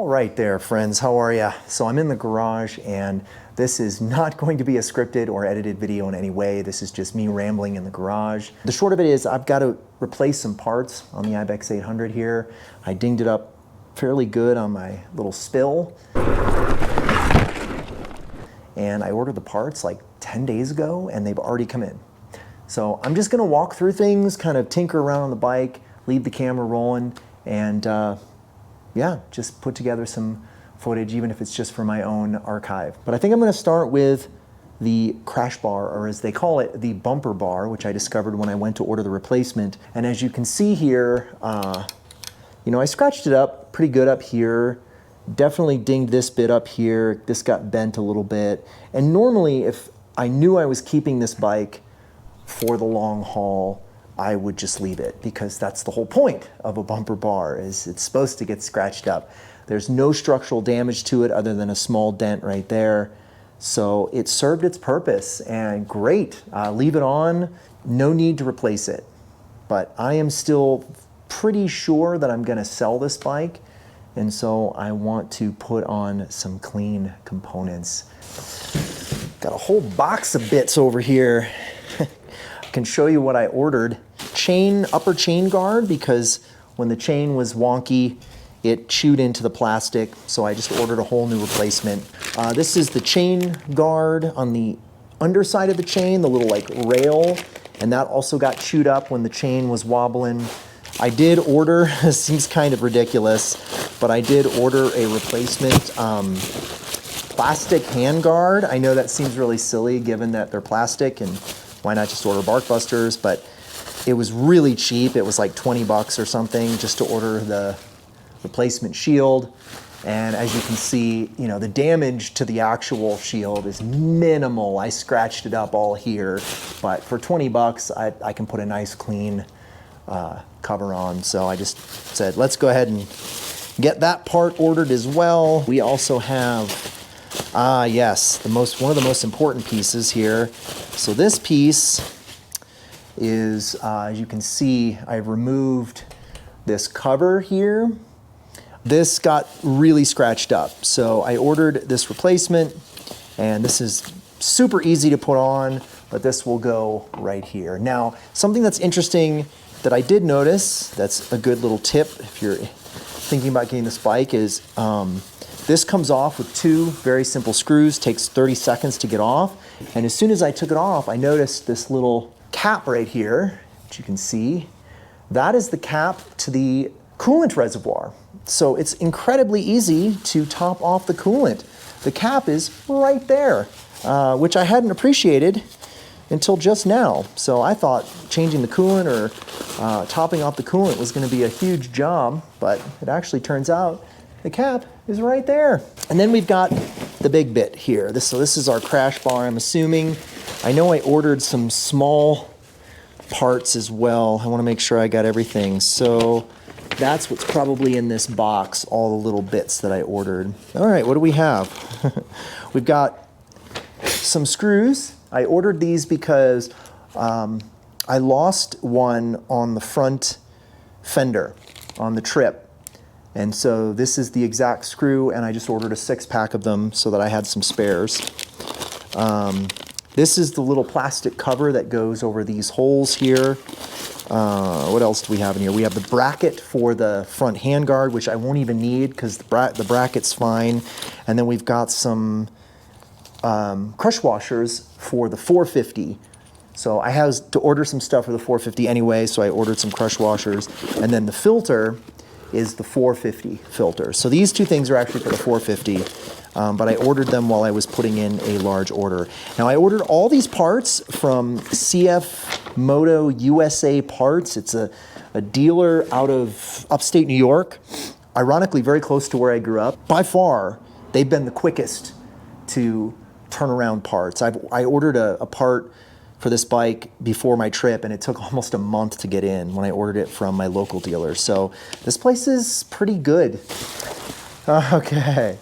All right there, friends, how are ya? So I'm in the garage, and this is not going to be a scripted or edited video in any way. This is just me rambling in the garage. The short of it is I've got to replace some parts on the IBEX 800 here. I dinged it up fairly good on my little spill. And I ordered the parts like 10 days ago, and they've already come in. So I'm just gonna walk through things, kind of tinker around on the bike, leave the camera rolling, and yeah, just put together some footage, even if it's just for my own archive. But I think I'm gonna start with the crash bar, or as they call it, the bumper bar, which I discovered when I went to order the replacement. And as you can see here, you know, I scratched it up pretty good up here. Definitely dinged this bit up here. This got bent a little bit. And normally, if I knew I was keeping this bike for the long haul, I would just leave it, because that's the whole point of a bumper bar, is it's supposed to get scratched up. There's no structural damage to it other than a small dent right there. So it served its purpose, and great. Leave it on, no need to replace it. But I am still pretty sure that I'm gonna sell this bike, and so I want to put on some clean components. Got a whole box of bits over here. I can show you what I ordered. Upper chain guard, because when the chain was wonky, it chewed into the plastic, so I just ordered a whole new replacement. This is the chain guard on the underside of the chain, the little like rail, and that also got chewed up when the chain was wobbling. I did order, this seems kind of ridiculous, but I did order a replacement plastic hand guard. I know that seems really silly given that they're plastic, and why not just order bark busters, but it was really cheap. It was like 20 bucks or something just to order the replacement shield. And as you can see, you know, the damage to the actual shield is minimal. I scratched it up all here, but for 20 bucks, I can put a nice clean cover on. So I just said, let's go ahead and get that part ordered as well. We also have, yes, one of the most important pieces here. So this piece is, as you can see, I've removed this cover here. This got really scratched up. So I ordered this replacement, and this is super easy to put on, but this will go right here. Now, something that's interesting that I did notice, that's a good little tip if you're thinking about getting this bike, is this comes off with two very simple screws, takes 30 seconds to get off. And as soon as I took it off, I noticed this little cap right here, which you can see. That is the cap to the coolant reservoir. So it's incredibly easy to top off the coolant. The cap is right there, which I hadn't appreciated until just now. So I thought changing the coolant or topping off the coolant was going to be a huge job, but it actually turns out the cap is right there. And then we've got the big bit here. So this is our crash bar, I'm assuming. I know I ordered some small parts as well. I want to make sure I got everything. So that's what's probably in this box, all the little bits that I ordered. All right, what do we have? We've got some screws. I ordered these because I lost one on the front fender on the trip. And so this is the exact screw, and I just ordered a 6-pack of them so that I had some spares. This is the little plastic cover that goes over these holes here. What else do we have in here? We have the bracket for the front handguard, which I won't even need because the bracket's fine. And then we've got some crush washers for the 450. So I had to order some stuff for the 450 anyway, so I ordered some crush washers. And then the filter is the 450 filter. So these two things are actually for the 450, but I ordered them while I was putting in a large order. Now I ordered all these parts from CFMoto USA Parts. It's a dealer out of upstate New York, ironically very close to where I grew up. By far, they've been the quickest to turn around parts. I ordered a part for this bike before my trip, and it took almost a month to get in when I ordered it from my local dealer. So this place is pretty good. Okay,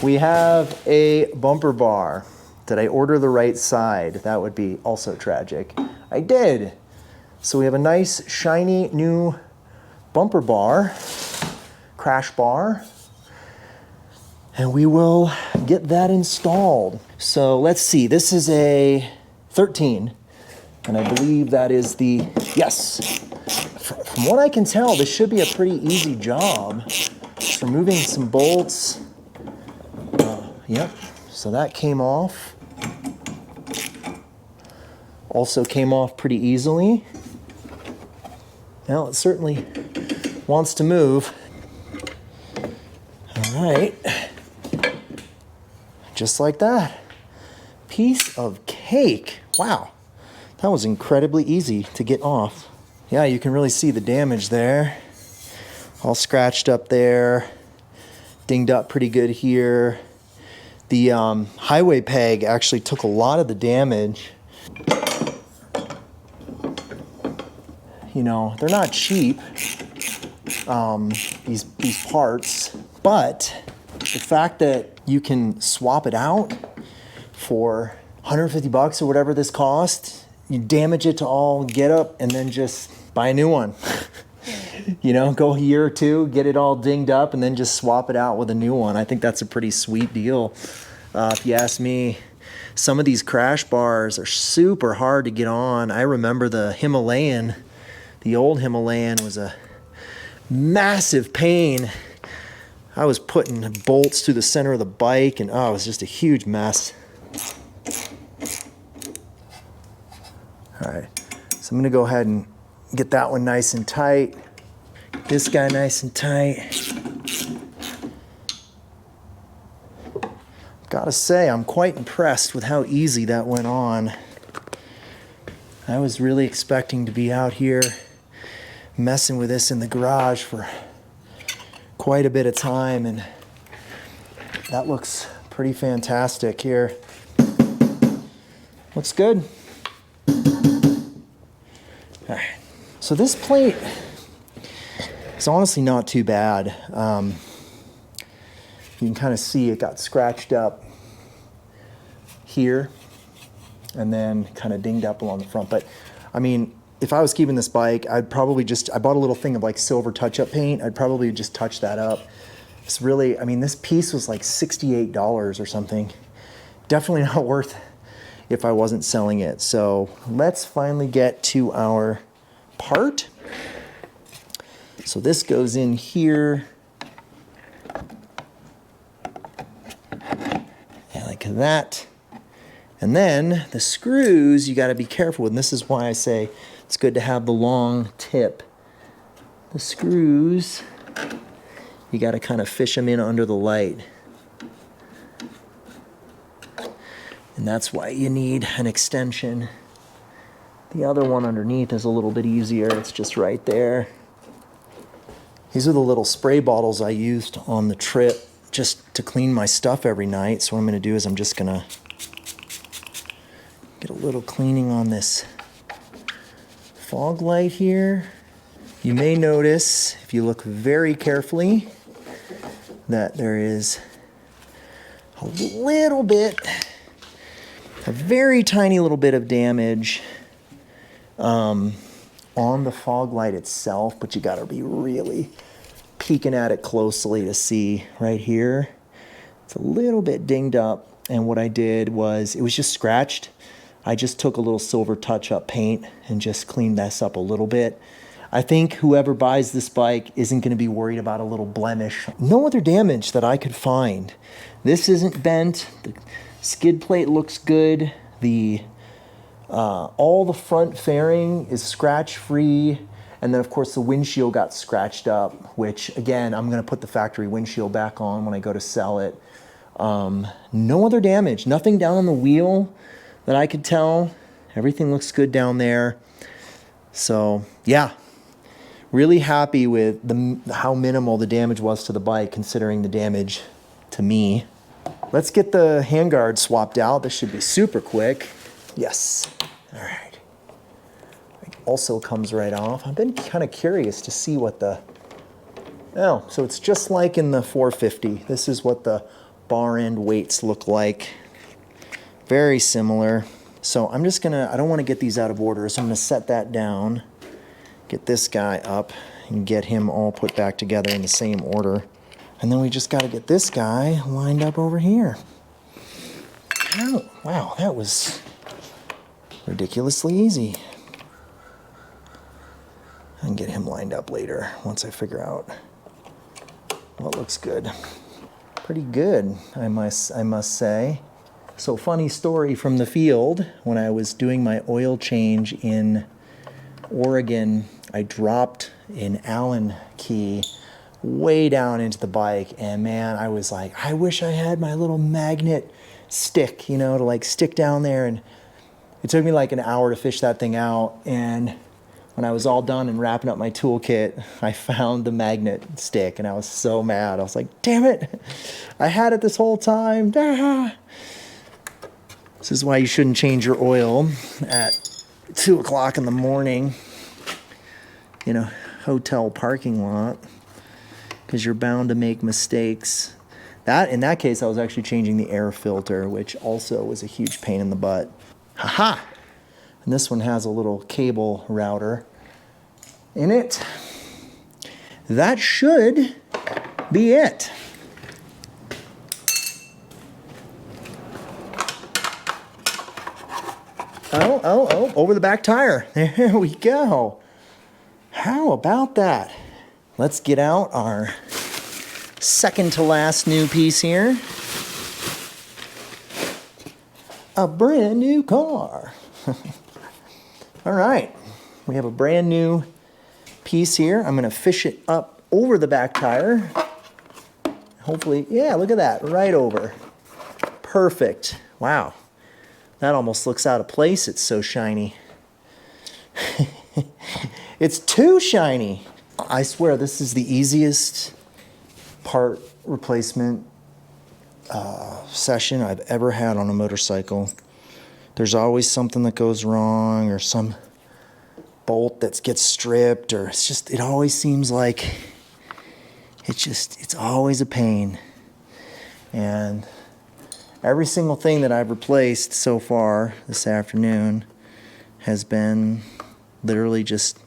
we have a bumper bar. Did I order the right side? That would be also tragic. I did. So we have a nice shiny new bumper bar, crash bar. and we will get that installed. So let's see, this is a 13, and I believe that is the, yes. From what I can tell, this should be a pretty easy job. Just removing some bolts. Yep, so that came off. Also came off pretty easily. Well, it certainly wants to move. All right, just like that. Piece of cake. Wow, that was incredibly easy to get off. Yeah, you can really see the damage there. All scratched up there, dinged up pretty good here. The highway peg actually took a lot of the damage. You know, they're not cheap, these parts, but the fact that you can swap it out for 150 bucks or whatever this cost, you damage it to all get up and then just buy a new one. You know, go a year or two, get it all dinged up, and then just swap it out with a new one. I think that's a pretty sweet deal, if you ask me. Some of these crash bars are super hard to get on. I remember the Himalayan, the old Himalayan was a massive pain. I was putting bolts through the center of the bike, and oh, it was just a huge mess. All right, so I'm gonna go ahead and get that one nice and tight. This guy nice and tight. Gotta say, I'm quite impressed with how easy that went on. I was really expecting to be out here messing with this in the garage for quite a bit of time, and that looks pretty fantastic here. Looks good. All right. So this plate is honestly not too bad. You can kind of see it got scratched up here and then kind of dinged up along the front. But I mean, if I was keeping this bike, I'd probably I bought a little thing of like silver touch-up paint. I'd probably just touch that up. It's really, I mean, this piece was like $68 or something. Definitely not worth if I wasn't selling it. So let's finally get to our part. So this goes in here. Yeah, like that. And then the screws, you got to be careful with. And this is why I say it's good to have the long tip. The screws, you got to kind of fish them in under the light. And that's why you need an extension. The other one underneath is a little bit easier. It's just right there. These are the little spray bottles I used on the trip just to clean my stuff every night. So what I'm going to do is I'm just going to get a little cleaning on this fog light here. You may notice, if you look very carefully, that there is a little bit, a very tiny little bit of damage on the fog light itself, but you got to be really peeking at it closely to see right here. It's a little bit dinged up, and what I did was, it was just scratched. I just took a little silver touch-up paint and just cleaned this up a little bit. I think whoever buys this bike isn't going to be worried about a little blemish. No other damage that I could find. This isn't bent. The skid plate looks good. All the front fairing is scratch-free. And then, of course, the windshield got scratched up, which, again, I'm going to put the factory windshield back on when I go to sell it. No other damage. Nothing down on the wheel that I could tell. Everything looks good down there. So, yeah. Really happy with how minimal the damage was to the bike, considering the damage to me. Let's get the handguard swapped out. This should be super quick. Yes. All right. It also comes right off. I've been kind of curious to see what oh, so it's just like in the 450. This is what the bar end weights look like. Very similar. So I'm just gonna, I don't want to get these out of order, so I'm gonna set that down, get this guy up, and get him all put back together in the same order. And then we just got to get this guy lined up over here. Oh, wow, that was ridiculously easy. I can get him lined up later once I figure out what looks good. Pretty good, I must say. So funny story from the field, when I was doing my oil change in Oregon, I dropped an Allen key way down into the bike, and man, I was like, I wish I had my little magnet stick, you know, to like stick down there. And it took me like an hour to fish that thing out, and when I was all done and wrapping up my toolkit, I found the magnet stick, and I was so mad. I was like, damn it, I had it this whole time. Ah. This is why you shouldn't change your oil at 2 o'clock in the morning in a hotel parking lot, because you're bound to make mistakes. In that case, I was actually changing the air filter, which also was a huge pain in the butt. Haha! And this one has a little cable router in it. That should be it. Oh, over the back tire. There we go. How about that? Let's get out our second to last new piece here. A brand new car. All right, we have a brand new piece here. I'm gonna fish it up over the back tire. Hopefully, yeah, look at that, right over. Perfect, wow. That almost looks out of place, it's so shiny. It's too shiny. I swear this is the easiest part replacement session I've ever had on a motorcycle. There's always something that goes wrong, or some bolt that gets stripped, or it always seems like it's always a pain. And every single thing that I've replaced so far this afternoon has been literally just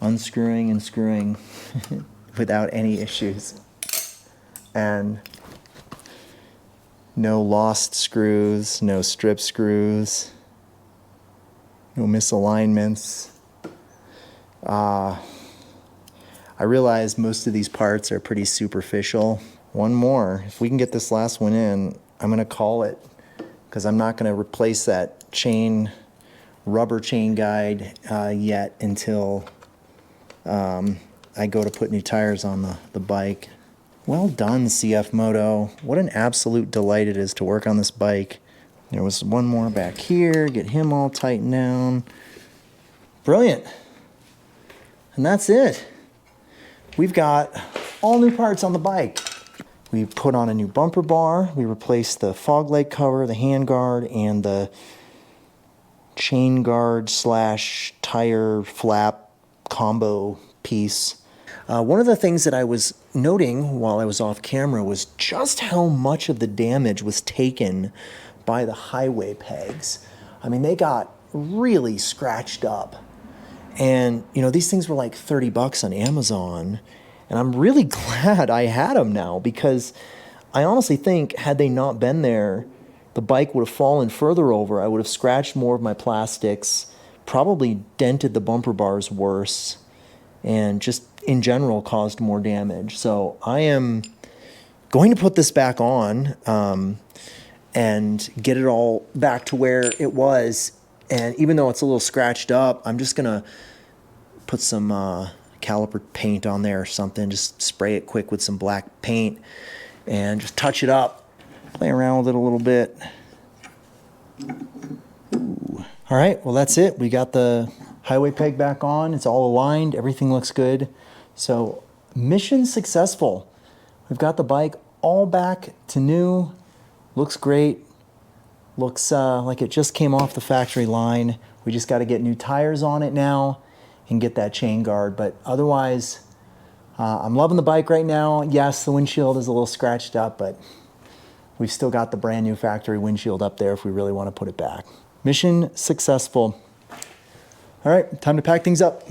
unscrewing and screwing without any issues. And no lost screws, no strip screws, no misalignments. I realize most of these parts are pretty superficial. One more, if we can get this last one in, I'm gonna call it, because I'm not gonna replace that rubber chain guide yet until I go to put new tires on the bike. Well done, CFMoto. What an absolute delight it is to work on this bike. There was one more back here, get him all tightened down. Brilliant. And that's it. We've got all new parts on the bike. We put on a new bumper bar. We replaced the fog light cover, the hand guard, and the chain guard / tire flap combo piece. One of the things that I was noting while I was off camera was just how much of the damage was taken by the highway pegs. I mean, they got really scratched up. And, you know, these things were like 30 bucks on Amazon. And I'm really glad I had them now, because I honestly think had they not been there, the bike would have fallen further over. I would have scratched more of my plastics, probably dented the bumper bars worse, and just in general caused more damage. So I am going to put this back on and get it all back to where it was. And even though it's a little scratched up, I'm just gonna put some caliper paint on there or something, just spray it quick with some black paint and just touch it up, play around with it a little bit. Ooh. All right, well that's it. We got the highway peg back on, it's all aligned, everything looks good. So mission successful. We've got the bike all back to new, looks great, looks like it just came off the factory line. We just got to get new tires on it now and get that chain guard, but otherwise I'm loving the bike right now. Yes, the windshield is a little scratched up, but we've still got the brand new factory windshield up there if we really want to put it back. Mission successful. All right, time to pack things up.